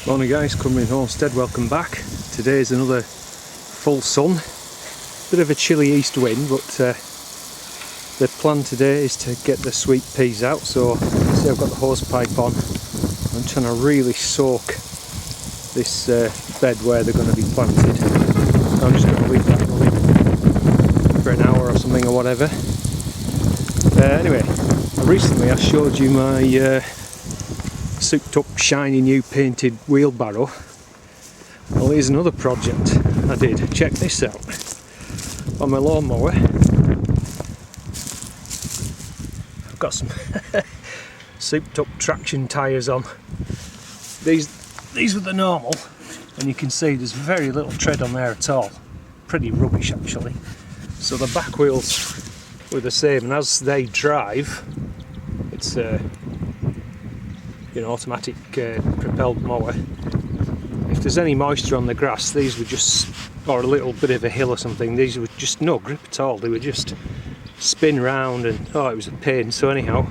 Morning guys, Cumbrian Homestead, welcome back. Today is another full sun. Bit of a chilly east wind, but the plan today is to get the sweet peas out. So see, I've got the hose pipe on. I'm trying to really soak this bed where they're going to be planted. I'm just going to leave that running for an hour or something or whatever. Anyway, recently I showed you my souped up shiny new painted wheelbarrow. Well, here's another project I did. Check this out. On my lawnmower I've got some souped up traction tyres on. These were the normal, and you can see there's very little tread on there at all. Pretty rubbish actually. So the back wheels were the same, and as they drive, it's automatic propelled mower. If there's any moisture on the grass, these were just, or a little bit of a hill or something, these were just no grip at all. They would just spin round, and oh, it was a pain. So anyhow,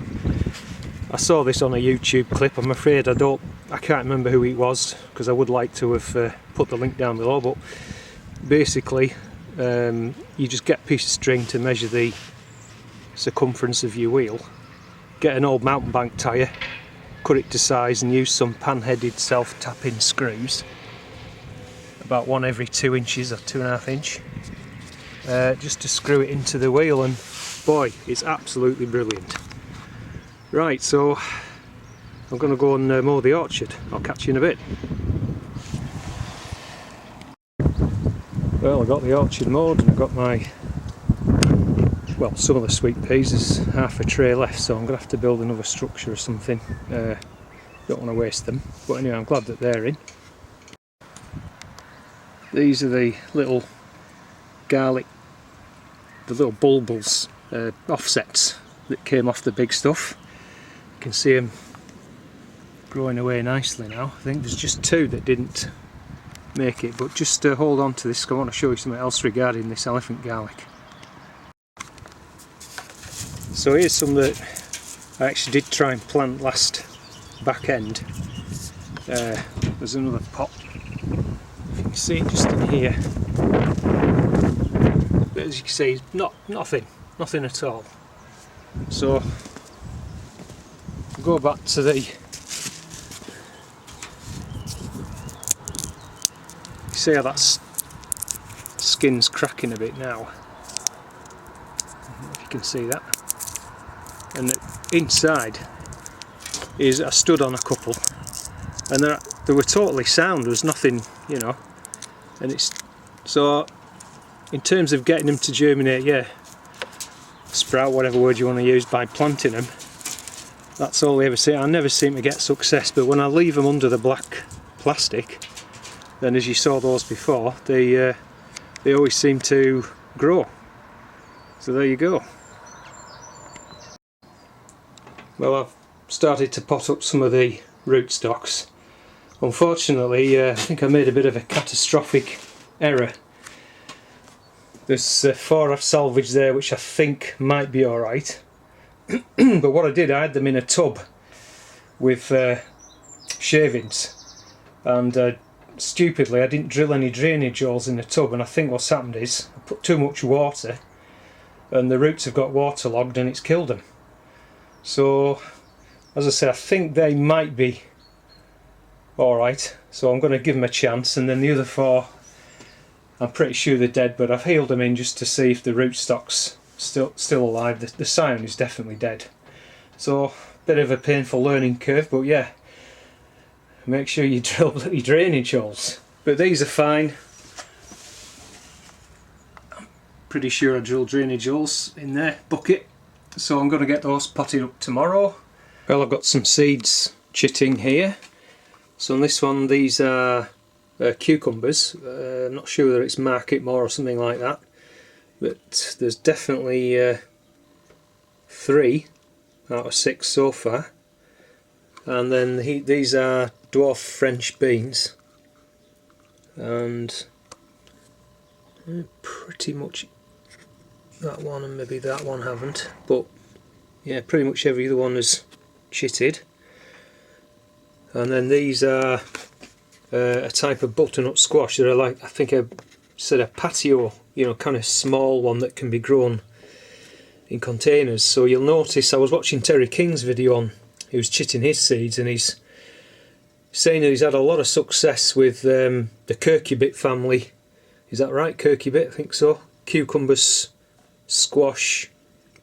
I saw this on a YouTube clip. I'm afraid I can't remember who it was, because I would like to have put the link down below. But basically, you just get a piece of string to measure the circumference of your wheel, get an old mountain bike tyre, cut it to size, and use some pan-headed self-tapping screws, about one every 2 inches or 2.5 inch, just to screw it into the wheel, and boy, it's absolutely brilliant. Right, so I'm going to go and mow the orchard. I'll catch you in a bit. Well, I got the orchard mowed, and I got my, well, some of the sweet peas. There's half a tray left, so I'm going to have to build another structure or something. Don't want to waste them, but anyway, I'm glad that they're in. These are the little garlic, the little bulbils, offsets that came off the big stuff. You can see them growing away nicely now. I think there's just 2 that didn't make it, but just hold on to this. I want to show you something else regarding this elephant garlic. So here's some that I actually did try and plant last back end. There's another pot. If you can see it just in here. But as you can see, nothing at all. So go back to the, you see how that skin's cracking a bit now. I don't know if you can see that. And the inside is, I stood on a couple, and they were totally sound. There was nothing, and it's, so in terms of getting them to germinate, yeah, sprout, whatever word you want to use, by planting them, that's all they ever see. I never seem to get success, but when I leave them under the black plastic, then as you saw those before, they always seem to grow. So there you go. Well, I've started to pot up some of the rootstocks. Unfortunately, I think I made a bit of a catastrophic error. There's 4 I've salvaged there, which I think might be alright. But what I did, I had them in a tub with shavings, and stupidly I didn't drill any drainage holes in the tub, and I think what's happened is I put too much water, and the roots have got waterlogged, and it's killed them. So, as I said, I think they might be alright, so I'm going to give them a chance. And then the other 4, I'm pretty sure they're dead, but I've healed them in just to see if the rootstock's still alive. The scion is definitely dead. So, bit of a painful learning curve, but yeah, make sure you drill bloody drainage holes. But these are fine. I'm pretty sure I drilled drainage holes in their bucket. So I'm going to get those potted up tomorrow. Well, I've got some seeds chitting here. So on this one, these are cucumbers. I'm not sure whether it's Marketmore or something like that, but there's definitely 3 out of 6 so far. And then these are dwarf French beans, and pretty much that one and maybe that one haven't, but yeah, pretty much every other one is chitted. And then these are a type of butternut squash. They're like, I think I said a patio, you know, kind of small one that can be grown in containers. So you'll notice I was watching Terry King's video on, he was chitting his seeds, and he's saying that he's had a lot of success with the curcubit family. Is that right? Curcubit, I think so. Cucumbers, squash,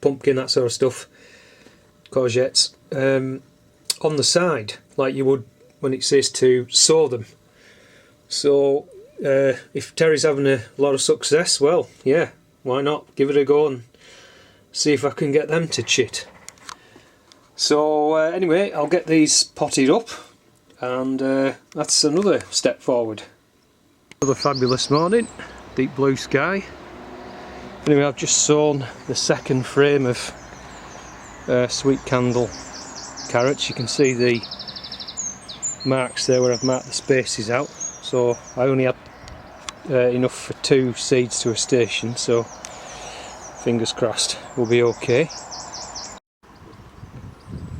pumpkin, that sort of stuff. Courgettes. On the side, like you would when it says to sow them. So if Terry's having a lot of success, well, yeah, why not? Give it a go and see if I can get them to chit. So anyway, I'll get these potted up, and that's another step forward. Another fabulous morning, deep blue sky. Anyway, I've just sown the second frame of sweet candle carrots. You can see the marks there where I've marked the spaces out. So I only had enough for 2 seeds to a station, so fingers crossed we'll be okay.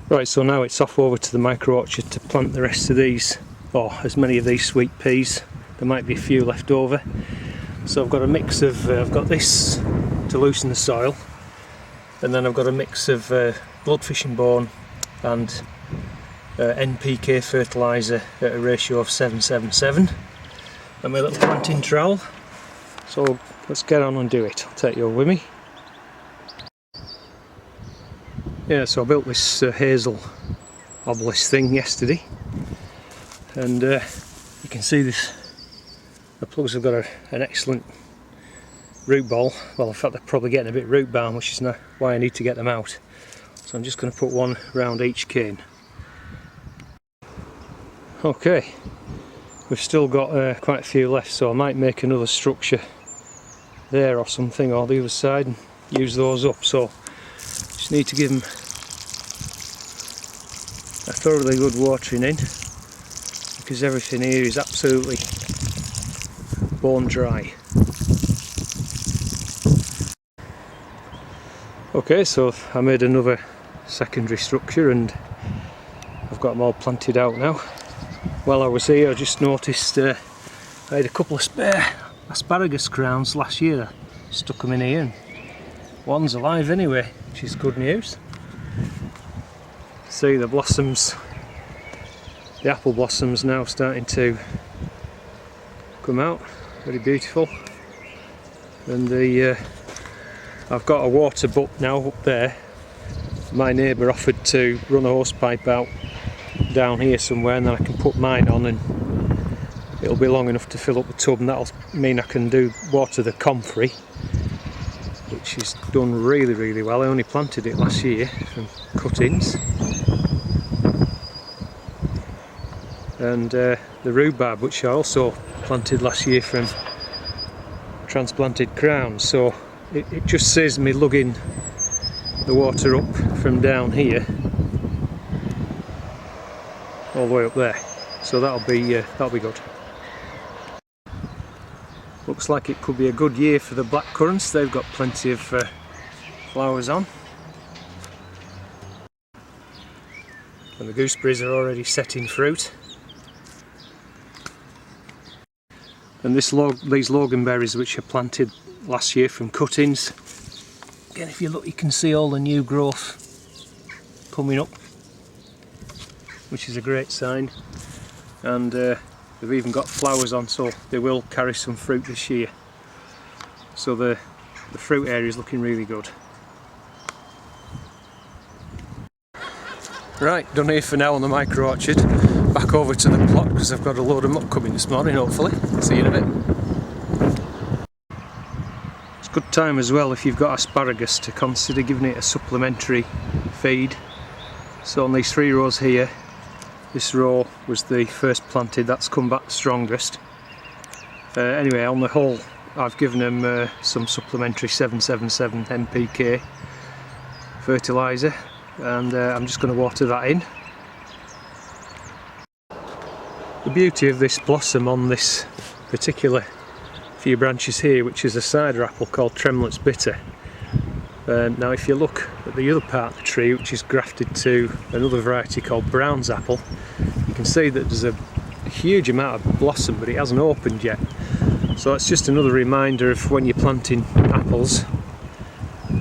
Right, so now it's off over to the micro orchard to plant the rest of these, or as many of these sweet peas. There might be a few left over. So I've got a mix of, I've got this to loosen the soil, and then I've got a mix of blood fishing bone and NPK fertiliser at a ratio of 777, and my little planting trowel. So let's get on and do it. I'll take you with me. Yeah, so I built this hazel obelisk thing yesterday, and you can see this. The plugs have got an excellent root ball. Well, in fact, they're probably getting a bit root bound, which is why I need to get them out. So I'm just going to put one round each cane. Okay, we've still got quite a few left, so I might make another structure there or something, or the other side, and use those up. So just need to give them a thoroughly good watering in, because everything here is absolutely bone dry. Okay, so I made another secondary structure and I've got them all planted out now. While I was here, I just noticed I had a couple of spare asparagus crowns last year. I stuck them in here, and one's alive anyway, which is good news. See the blossoms, the apple blossoms now starting to come out, very beautiful. And I've got a water butt now up there. My neighbour offered to run a hose pipe out down here somewhere, and then I can put mine on and it'll be long enough to fill up the tub, and that'll mean I can water the comfrey, which is done really, really well. I only planted it last year from cuttings. And the rhubarb, which I also planted last year from transplanted crowns. So it just saves me lugging the water up from down here all the way up there. So that'll be good. Looks like it could be a good year for the blackcurrants. They've got plenty of flowers on, and the gooseberries are already setting fruit. And these loganberries, which I planted last year from cuttings, again, if you look, you can see all the new growth coming up, which is a great sign. And they've even got flowers on, so they will carry some fruit this year. So the fruit area is looking really good. Right, done here for now on the micro orchard. Back over to the plot, because I've got a load of muck coming this morning, hopefully. See you in a bit. It's a good time as well, if you've got asparagus, to consider giving it a supplementary feed. So on these 3 rows here, this row was the first planted, that's come back the strongest. Anyway, on the whole, I've given them some supplementary 777 NPK fertiliser, and I'm just going to water that in. The beauty of this blossom on this particular few branches here, which is a cider apple called Tremlett's Bitter. Now if you look at the other part of the tree, which is grafted to another variety called Brown's apple, you can see that there's a huge amount of blossom, but it hasn't opened yet. So it's just another reminder of when you're planting apples,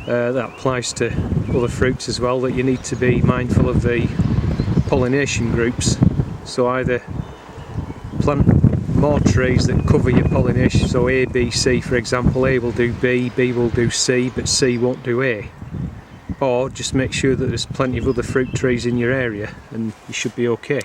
that applies to other fruits as well, that you need to be mindful of the pollination groups. So either plant more trees that cover your pollination, so A, B, C for example. A will do B, B will do C, but C won't do A. Or just make sure that there's plenty of other fruit trees in your area and you should be okay.